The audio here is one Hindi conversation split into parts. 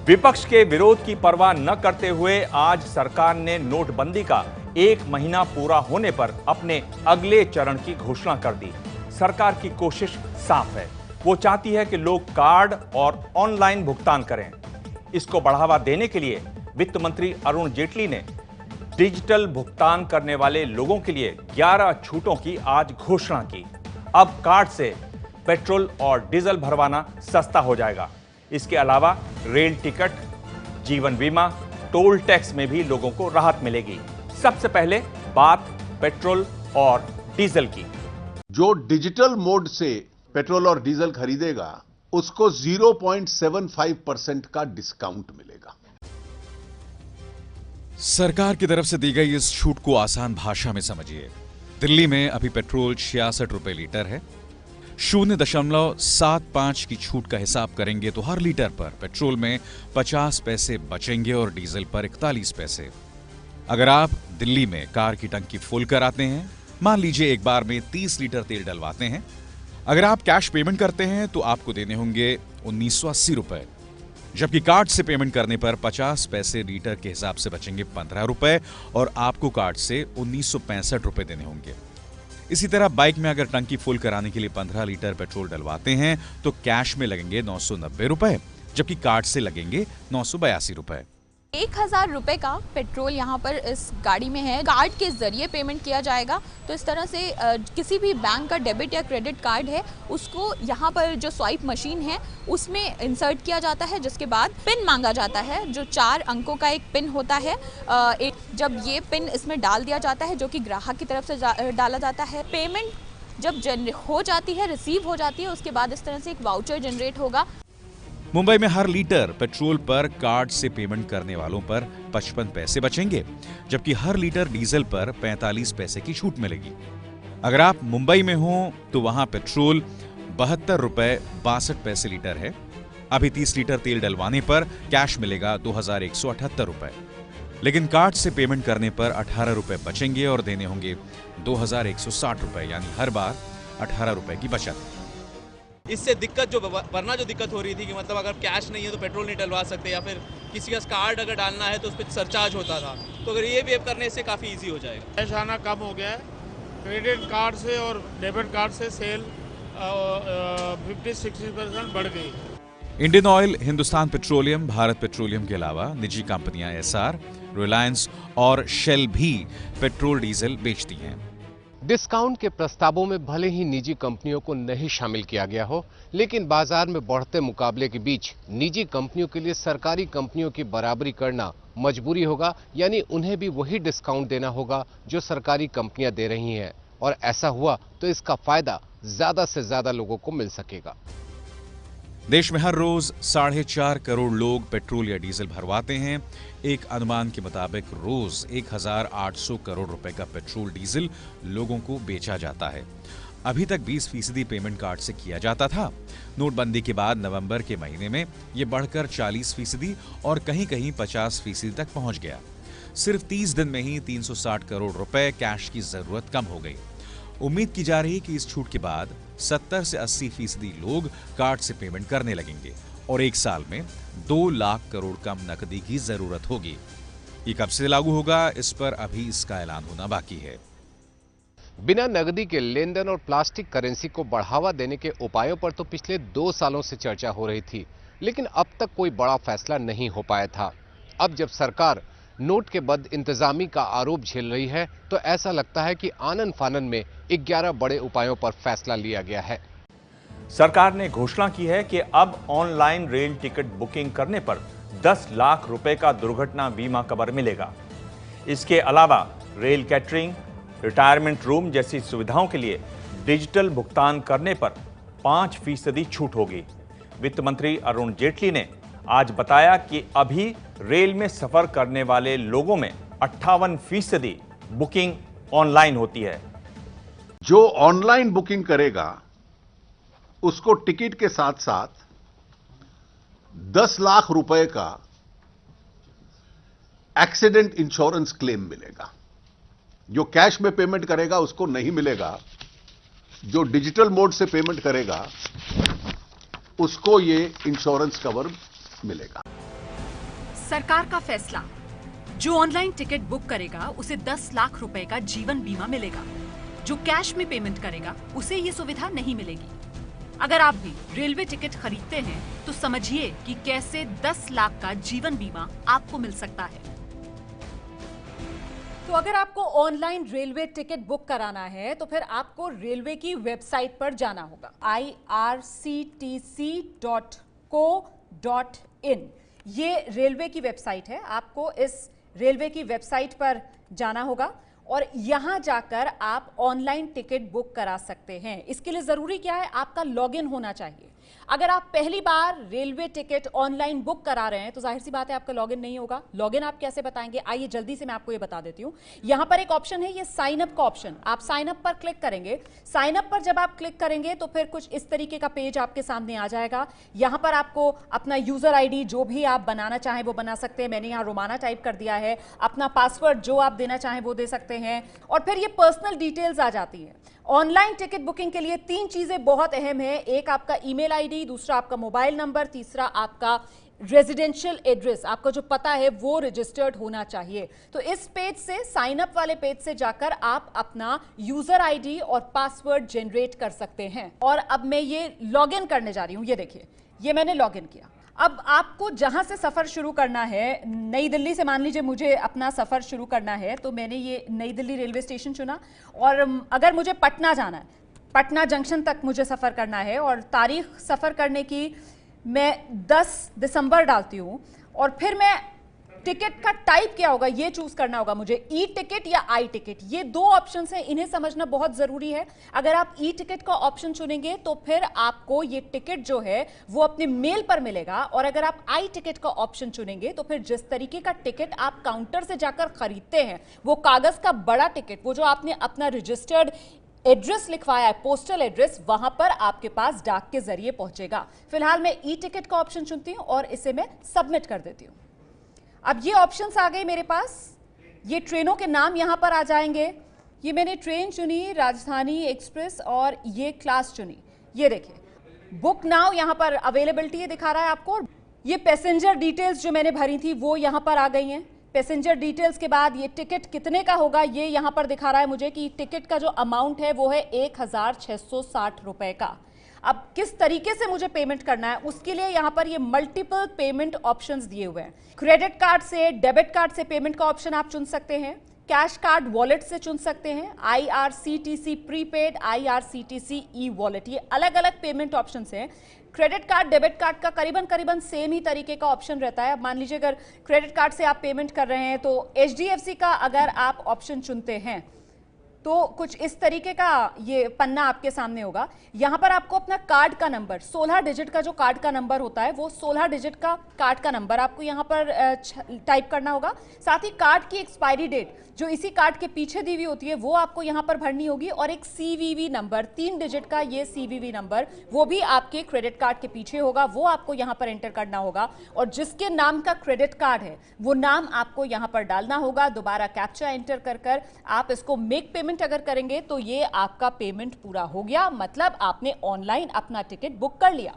विपक्ष के विरोध की परवाह न करते हुए आज सरकार ने नोटबंदी का 1 महीना पूरा होने पर अपने अगले चरण की घोषणा कर दी। सरकार की कोशिश साफ है, वो चाहती है कि लोग कार्ड और ऑनलाइन भुगतान करें। इसको बढ़ावा देने के लिए वित्त मंत्री अरुण जेटली ने डिजिटल भुगतान करने वाले लोगों के लिए 11 छूटों की आज घोषणा की। अब कार्ड से पेट्रोल और डीजल भरवाना सस्ता हो जाएगा। इसके अलावा रेल टिकट, जीवन बीमा, टोल टैक्स में भी लोगों को राहत मिलेगी। सबसे पहले बात पेट्रोल और डीजल की। जो डिजिटल मोड से पेट्रोल और डीजल खरीदेगा उसको 0.75% का डिस्काउंट मिलेगा। सरकार की तरफ से दी गई इस छूट को आसान भाषा में समझिए। दिल्ली में अभी पेट्रोल 66 रुपए लीटर है। 0.75 की छूट का हिसाब करेंगे तो हर लीटर पर पेट्रोल में 50 पैसे बचेंगे और डीजल पर 41 पैसे। अगर आप दिल्ली में कार की टंकी फुल कराते हैं, मान लीजिए एक बार में 30 लीटर तेल डलवाते हैं, अगर आप कैश पेमेंट करते हैं तो आपको देने होंगे 1980 रुपए, जबकि कार्ड से पेमेंट करने पर 50 पैसे लीटर के हिसाब से बचेंगे 15 रुपए और आपको कार्ड से 1965 रुपए देने होंगे। इसी तरह बाइक में अगर टंकी फुल कराने के लिए 15 लीटर पेट्रोल डलवाते हैं तो कैश में लगेंगे 990 रुपए, जबकि कार्ड से लगेंगे 982 रुपए। 1000 रुपए का पेट्रोल यहाँ पर इस गाड़ी में है। कार्ड के जरिए पेमेंट किया जाएगा, तो इस तरह से किसी भी बैंक का डेबिट या क्रेडिट कार्ड है उसको यहाँ पर जो स्वाइप मशीन है उसमें इंसर्ट किया जाता है, जिसके बाद पिन मांगा जाता है जो 4 अंकों का एक पिन होता है। जब ये पिन इसमें डाल दिया जाता है जो कि ग्राहक की तरफ से डाला जाता है, पेमेंट जब हो जाती है, रिसीव हो जाती है, उसके बाद इस तरह से एक वाउचर जनरेट होगा। मुंबई में हर लीटर पेट्रोल पर कार्ड से पेमेंट करने वालों पर 55 पैसे बचेंगे, जबकि हर लीटर डीजल पर 45 पैसे की छूट मिलेगी। अगर आप मुंबई में हो तो वहां पेट्रोल 72 रुपए 62 पैसे लीटर है। अभी 30 लीटर तेल डलवाने पर कैश मिलेगा 2178 रुपए, लेकिन कार्ड से पेमेंट करने पर 18 रुपए बचेंगे और देने होंगे 2160 रुपए, यानी हर बार 18 रुपए की बचत। इससे दिक्कत वरना जो दिक्कत हो रही थी कि मतलब अगर कैश नहीं है तो पेट्रोल नहीं डलवा सकते, या फिर किसी का कार्ड अगर डालना है तो उस पर सरचार्ज होता था, तो अगर ये वेव करने से काफ़ी इजी हो जाएगा। कैश आना कम हो गया है। क्रेडिट कार्ड से और डेबिट कार्ड से सेल 50-60% बढ़ गई। Indian oil, Hindustan petroleum, Bharat petroleum के अलावा निजी कंपनियां एसआर, रिलायंस और शेल भी पेट्रोल डीजल बेचती हैं। डिस्काउंट के प्रस्तावों में भले ही निजी कंपनियों को नहीं शामिल किया गया हो, लेकिन बाजार में बढ़ते मुकाबले के बीच निजी कंपनियों के लिए सरकारी कंपनियों की बराबरी करना मजबूरी होगा, यानी उन्हें भी वही डिस्काउंट देना होगा जो सरकारी कंपनियां दे रही हैं। और ऐसा हुआ तो इसका फायदा ज्यादा से ज्यादा लोगों को मिल सकेगा। देश में हर रोज 4.5 करोड़ लोग पेट्रोल या डीजल भरवाते हैं। एक अनुमान के मुताबिक रोज 1800 करोड़ रुपए का पेट्रोल डीजल लोगों को बेचा जाता है। अभी तक 20% पेमेंट कार्ड से किया जाता था। नोटबंदी के बाद नवंबर के महीने में यह बढ़कर 40% और कहीं कहीं 50% तक पहुंच गया। सिर्फ 30 दिन में ही 360 करोड़ रुपए कैश की जरूरत कम हो गई। उम्मीद की जा रही है कि इस छूट के बाद 70 से 80% लोग कार्ड से पेमेंट करने लगेंगे और एक साल में 2 लाख करोड़ कम नकदी की जरूरत होगी। ये कब से लागू होगा, इस पर अभी इसका ऐलान होना बाकी है। बिना नकदी के लेन देन और प्लास्टिक करेंसी को बढ़ावा देने के उपायों पर तो पिछले 2 सालों से चर्चा हो रही थी, लेकिन अब तक कोई बड़ा फैसला नहीं हो पाया था। अब जब सरकार नोट के बद इंतजामी का आरोप झेल रही है तो ऐसा लगता है कि आनन फानन में 11 बड़े उपायों पर फैसला लिया गया है। सरकार ने घोषणा की है कि अब ऑनलाइन रेल टिकट बुकिंग करने पर 10 लाख रुपए का दुर्घटना बीमा कवर मिलेगा। इसके अलावा रेल कैटरिंग, रिटायरमेंट रूम जैसी सुविधाओं के लिए डिजिटल भुगतान करने पर 5% छूट होगी। वित्त मंत्री अरुण जेटली ने आज बताया कि अभी रेल में सफर करने वाले लोगों में 58% बुकिंग ऑनलाइन होती है। जो ऑनलाइन बुकिंग करेगा उसको टिकट के साथ साथ 10 लाख रुपए का एक्सीडेंट इंश्योरेंस क्लेम मिलेगा। जो कैश में पेमेंट करेगा उसको नहीं मिलेगा। जो डिजिटल मोड से पेमेंट करेगा उसको ये इंश्योरेंस कवर मिलेगा। सरकार का फैसला, जो ऑनलाइन टिकट बुक करेगा उसे 10 लाख रुपए का जीवन बीमा मिलेगा। जो कैश में पेमेंट करेगा उसे ये सुविधा नहीं मिलेगी। अगर आप भी रेलवे टिकट खरीदते हैं तो समझिए कि कैसे 10 लाख का जीवन बीमा आपको मिल सकता है। तो अगर आपको ऑनलाइन रेलवे टिकट बुक कराना है तो फिर आपको रेलवे की वेबसाइट पर जाना होगा, irctc.co.in। ये रेलवे की वेबसाइट है। आपको इस रेलवे की वेबसाइट पर जाना होगा और यहां जाकर आप ऑनलाइन टिकट बुक करा सकते हैं। इसके लिए जरूरी क्या है, आपका लॉगिन होना चाहिए। अगर आप पहली बार रेलवे टिकट ऑनलाइन बुक करा रहे हैं तो जाहिर सी बात है आपका लॉगिन नहीं होगा। लॉगिन आप कैसे बताएंगे, आइए जल्दी से मैं आपको ये बता देती हूं। यहां पर एक ऑप्शन है, ये साइन अप का ऑप्शन। आप साइन अप पर क्लिक करेंगे। साइन अप पर जब आप क्लिक करेंगे तो फिर कुछ इस तरीके का पेज आपके सामने आ जाएगा। यहां पर आपको अपना यूजर आईडी जो भी आप बनाना चाहें वो बना सकते हैं। मैंने यहां रोमाना टाइप कर दिया है। अपना पासवर्ड जो आप देना चाहें वो दे सकते हैं और फिर ये पर्सनल डिटेल्स आ जाती है। ऑनलाइन टिकट बुकिंग के लिए 3 चीजें बहुत अहम है। एक आपका ईमेल आईडी, दूसरा आपका मोबाइल नंबर, तीसरा आपका रेजिडेंशियल एड्रेस, आपका जो पता है वो रजिस्टर्ड होना चाहिए। तो इस पेज से, साइन अप वाले पेज से जाकर आप अपना यूजर आईडी और पासवर्ड जनरेट कर सकते हैं। और अब मैं ये लॉगिन करने जा रही हूं। ये देखिए, ये मैंने लॉगिन किया। अब आपको जहां से सफर शुरू करना है, नई दिल्ली से मान लीजिए मुझे अपना सफर शुरू करना है तो मैंने ये नई दिल्ली रेलवे स्टेशन चुना। और अगर मुझे पटना जाना है, पटना जंक्शन तक मुझे सफर करना है और तारीख सफर करने की मैं 10 दिसंबर डालती हूं और फिर मैं टिकट का टाइप क्या होगा ये चूज करना होगा मुझे, ई टिकट या आई टिकट। ये 2 ऑप्शंस हैं, इन्हें समझना बहुत जरूरी है। अगर आप ई टिकट का ऑप्शन चुनेंगे तो फिर आपको ये टिकट जो है वो अपने मेल पर मिलेगा और अगर आप आई टिकट का ऑप्शन चुनेंगे तो फिर जिस तरीके का टिकट आप काउंटर से जाकर खरीदते हैं, वो कागज का बड़ा टिकट, वो जो आपने अपना रजिस्टर्ड एड्रेस लिखवाया है, पोस्टल एड्रेस, वहां पर आपके पास डाक के जरिए पहुंचेगा। फिलहाल मैं ई टिकट का ऑप्शन चुनती हूं और इसे मैं सबमिट कर देती हूं। अब ये ऑप्शंस आ गए मेरे पास। ये ट्रेनों के नाम यहां पर आ जाएंगे। ये मैंने ट्रेन चुनी, राजधानी एक्सप्रेस, और ये क्लास चुनी। ये देखिए, बुक नाउ यहां पर अवेलेबिलिटी ये दिखा रहा है आपको। ये पैसेंजर डिटेल्स जो मैंने भरी थी वो यहां पर आ गई हैं। पैसेंजर डिटेल्स के बाद ये टिकट कितने का होगा ये यहां पर दिखा रहा है मुझे कि टिकट का जो अमाउंट है वो है 1660 रुपए का। अब किस तरीके से मुझे पेमेंट करना है उसके लिए यहां पर ये मल्टीपल पेमेंट ऑप्शंस दिए हुए हैं। क्रेडिट कार्ड से, डेबिट कार्ड से पेमेंट का ऑप्शन आप चुन सकते हैं, कैश कार्ड वॉलेट से चुन सकते हैं, IRCTC prepaid, IRCTC e wallet, ये अलग अलग पेमेंट ऑप्शंस हैं। क्रेडिट कार्ड, डेबिट कार्ड का करीबन सेम ही तरीके का ऑप्शन रहता है। अब मान लीजिए अगर क्रेडिट कार्ड से आप पेमेंट कर रहे हैं तो HDFC का अगर आप ऑप्शन चुनते हैं तो कुछ इस तरीके का ये पन्ना आपके सामने होगा। यहां पर आपको अपना कार्ड का नंबर, 16 डिजिट का जो कार्ड का नंबर होता है वो 16 डिजिट का कार्ड का नंबर आपको यहां पर टाइप करना होगा। साथ ही कार्ड की एक्सपायरी डेट जो इसी कार्ड के पीछे दी हुई होती है वो आपको यहां पर भरनी होगी और एक CVV नंबर, 3 डिजिट का ये CVV नंबर वो भी आपके क्रेडिट कार्ड के पीछे होगा, वो आपको यहां पर एंटर करना होगा और जिसके नाम का क्रेडिट कार्ड है वो नाम आपको यहां पर डालना होगा। दोबारा कैप्चा एंटर कर आप इसको मेक पेमेंट अगर करेंगे तो ये आपका पेमेंट पूरा हो गया, मतलब आपने ऑनलाइन अपना टिकट बुक कर लिया।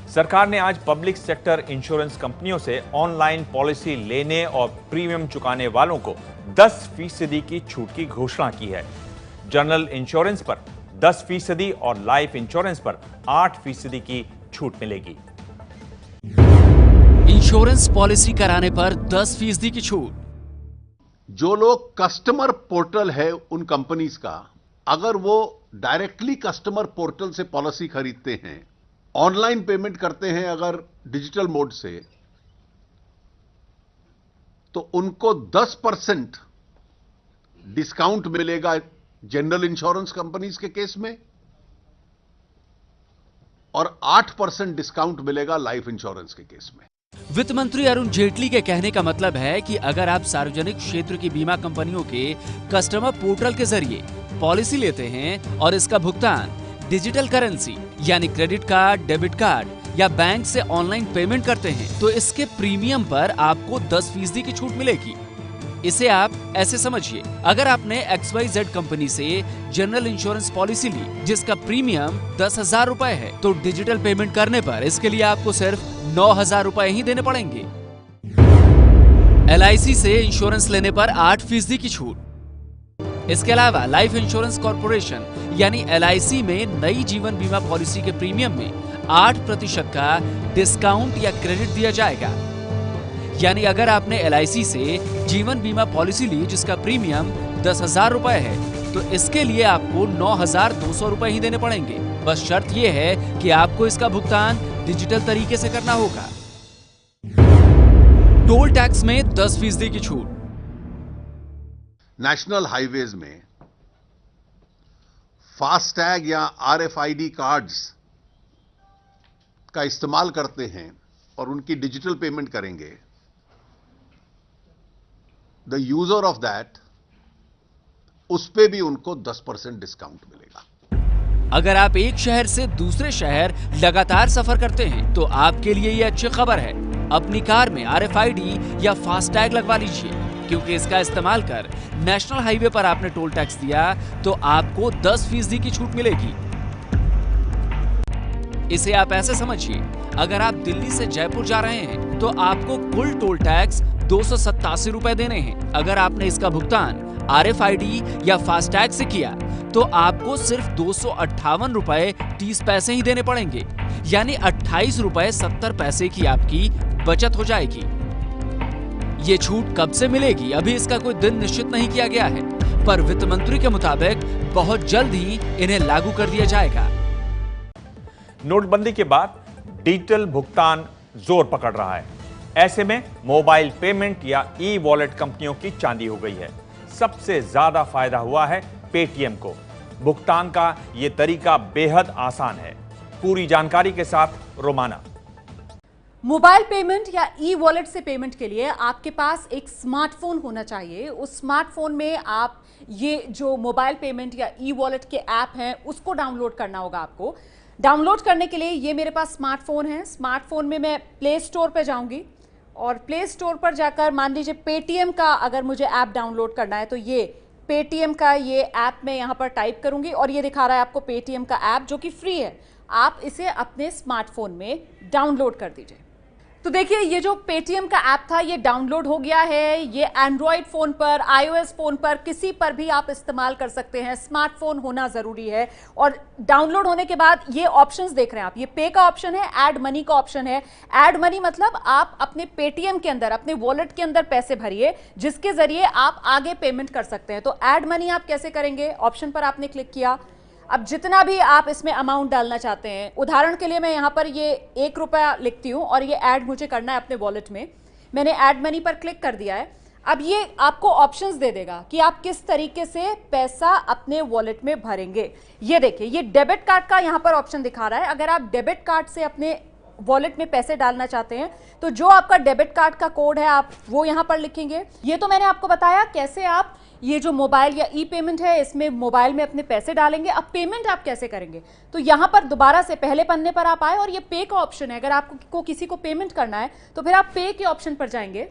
सरकार ने आज पब्लिक सेक्टर इंश्योरेंस कंपनियों से ऑनलाइन पॉलिसी लेने और प्रीमियम चुकाने वालों को 10% की छूट की घोषणा की है। जनरल इंश्योरेंस पर 10% और लाइफ इंश्योरेंस पर 8% की छूट मिलेगी। इंश्योरेंस पॉलिसी कराने पर 10% की छूट। जो लोग कस्टमर पोर्टल है उन कंपनीज का, अगर वो डायरेक्टली कस्टमर पोर्टल से पॉलिसी खरीदते हैं, ऑनलाइन पेमेंट करते हैं अगर डिजिटल मोड से, तो उनको 10% डिस्काउंट मिलेगा जनरल इंश्योरेंस कंपनीज के केस में और 8% डिस्काउंट मिलेगा लाइफ इंश्योरेंस के केस में। वित्त मंत्री अरुण जेटली के कहने का मतलब है कि अगर आप सार्वजनिक क्षेत्र की बीमा कंपनियों के कस्टमर पोर्टल के जरिए पॉलिसी लेते हैं और इसका भुगतान डिजिटल करेंसी यानी क्रेडिट कार्ड, डेबिट कार्ड या बैंक से ऑनलाइन पेमेंट करते हैं तो इसके प्रीमियम पर आपको 10% की छूट मिलेगी। इसे आप ऐसे समझिए, अगर आपने XYZ कंपनी से जनरल इंश्योरेंस पॉलिसी ली जिसका प्रीमियम 10,000 रुपए है तो डिजिटल पेमेंट करने पर इसके लिए आपको सिर्फ 9,000 रुपए ही देने पड़ेंगे। LIC से इंश्योरेंस लेने पर 8% की छूट। इसके अलावा लाइफ इंश्योरेंस कॉर्पोरेशन यानी LIC में नई जीवन बीमा पॉलिसी के प्रीमियम में 8% का डिस्काउंट या क्रेडिट दिया जाएगा। यानी अगर आपने LIC से जीवन बीमा पॉलिसी ली जिसका प्रीमियम 10,000 रुपए है, तो इसके लिए आपको 9,200 रुपए ही देने पड़ेंगे। बस शर्त यह है कि आपको इसका भुगतान डिजिटल तरीके से करना होगा। टोल टैक्स में 10% की छूट। नेशनल हाईवेज में फास्टैग या RFID कार्ड्स का इस्तेमाल करते हैं और उनकी डिजिटल पेमेंट करेंगे, द यूजर ऑफ दैट, उस पे भी उनको 10% डिस्काउंट मिलेगा। अगर आप एक शहर से दूसरे शहर लगातार सफर करते हैं तो आपके लिए ये अच्छी खबर है। अपनी कार में RFID या फास्टैग लगवा लीजिए, क्योंकि इसका इस्तेमाल कर नेशनल हाईवे पर आपने टोल टैक्स दिया तो आपको 10% की छूट मिलेगी। इसे आप ऐसे समझिए, अगर आप दिल्ली से जयपुर जा रहे हैं तो आपको कुल टोल टैक्स 287 रुपए देने हैं। अगर आपने इसका भुगतान RFID या फास्टैग से किया तो आपको सिर्फ 258 रुपए 30 पैसे ही देने पड़ेंगे, यानी 28 रुपए 70 पैसे की आपकी बचत हो जाएगी। ये छूट कब से मिलेगी अभी इसका कोई दिन निश्चित नहीं किया गया है, पर वित्त मंत्री के मुताबिक बहुत जल्द ही इन्हें लागू कर दिया जाएगा। नोटबंदी के बाद डिजिटल भुगतान जोर पकड़ रहा है। ऐसे में मोबाइल पेमेंट या ई-वॉलेट कंपनियों की चांदी हो गई है। सबसे ज्यादा फायदा हुआ है पेटीएम को। भुगतान का यह तरीका बेहद आसान है। पूरी जानकारी के साथ रोमाना। मोबाइल पेमेंट या ई वॉलेट से पेमेंट के लिए आपके पास एक स्मार्टफोन होना चाहिए। उस स्मार्टफोन में आप ये जो मोबाइल पेमेंट या ई वॉलेट के ऐप हैं उसको डाउनलोड करना होगा। आपको डाउनलोड करने के लिए ये मेरे पास स्मार्टफोन है। स्मार्टफोन में मैं प्ले स्टोर पे जाऊंगी और प्ले स्टोर पर जाकर मान लीजिए पेटीएम का अगर मुझे ऐप डाउनलोड करना है तो ये पेटीएम का ये ऐप मैं यहाँ पर टाइप करूंगी और ये दिखा रहा है आपको पेटीएम का ऐप जो कि फ्री है। आप इसे अपने स्मार्टफोन में डाउनलोड कर दीजिए। तो देखिए ये जो पेटीएम का ऐप था ये डाउनलोड हो गया है। ये एंड्रॉयड फोन पर, iOS फोन पर, किसी पर भी आप इस्तेमाल कर सकते हैं। स्मार्टफोन होना जरूरी है। और डाउनलोड होने के बाद ये ऑप्शंस देख रहे हैं आप, ये पे का ऑप्शन है, ऐड मनी का ऑप्शन है। ऐड मनी मतलब आप अपने पेटीएम के अंदर, अपने वॉलेट के अंदर पैसे भरिए जिसके जरिए आप आगे पेमेंट कर सकते हैं। तो ऐड मनी आप कैसे करेंगे, ऑप्शन पर आपने क्लिक किया। अब जितना भी आप इसमें अमाउंट डालना चाहते हैं, उदाहरण के लिए मैं यहाँ पर ये 1 रुपया लिखती हूँ और ये ऐड मुझे करना है अपने वॉलेट में। मैंने ऐड मनी पर क्लिक कर दिया है। अब ये आपको ऑप्शंस दे देगा कि आप किस तरीके से पैसा अपने वॉलेट में भरेंगे। ये देखिए ये डेबिट कार्ड का यहाँ पर ऑप्शन दिखा रहा है। अगर आप डेबिट कार्ड से अपने वॉलेट में पैसे डालना चाहते हैं तो जो आपका डेबिट कार्ड का कोड है आप वो यहाँ पर लिखेंगे। ये तो मैंने आपको बताया कैसे आप ये जो मोबाइल या ई पेमेंट है इसमें मोबाइल में अपने पैसे डालेंगे। अब पेमेंट आप कैसे करेंगे, तो यहाँ पर दोबारा से पहले पन्ने पर आप आए और ये पे का ऑप्शन है। अगर आपको किसी को पेमेंट करना है तो फिर आप पे के ऑप्शन पर जाएंगे।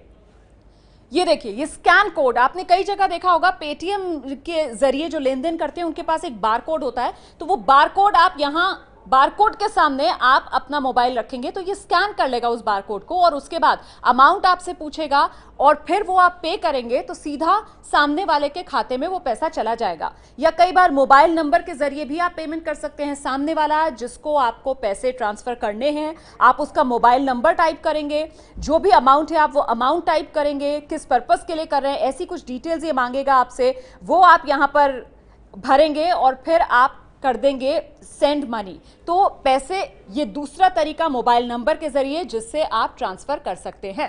ये देखिए ये स्कैन कोड आपने कई जगह देखा होगा, पेटीएम के जरिए जो लेन देन करते हैं उनके पास एक बार कोड होता है। तो वो बार कोड आप यहाँ बारकोड के सामने आप अपना मोबाइल रखेंगे तो ये स्कैन कर लेगा उस बारकोड को और उसके बाद अमाउंट आपसे पूछेगा और फिर वो आप पे करेंगे तो सीधा सामने वाले के खाते में वो पैसा चला जाएगा। या कई बार मोबाइल नंबर के जरिए भी आप पेमेंट कर सकते हैं। सामने वाला जिसको आपको पैसे ट्रांसफर करने हैं आप उसका मोबाइल नंबर टाइप करेंगे, जो भी अमाउंट है आप वो अमाउंट टाइप करेंगे, किस पर्पस के लिए कर रहे हैं ऐसी कुछ डिटेल्स ये मांगेगा आपसे, वो आप यहाँ पर भरेंगे और फिर आप कर देंगे सेंड मनी। तो पैसे ये दूसरा तरीका मोबाइल नंबर के जरिए जिससे आप ट्रांसफर कर सकते हैं।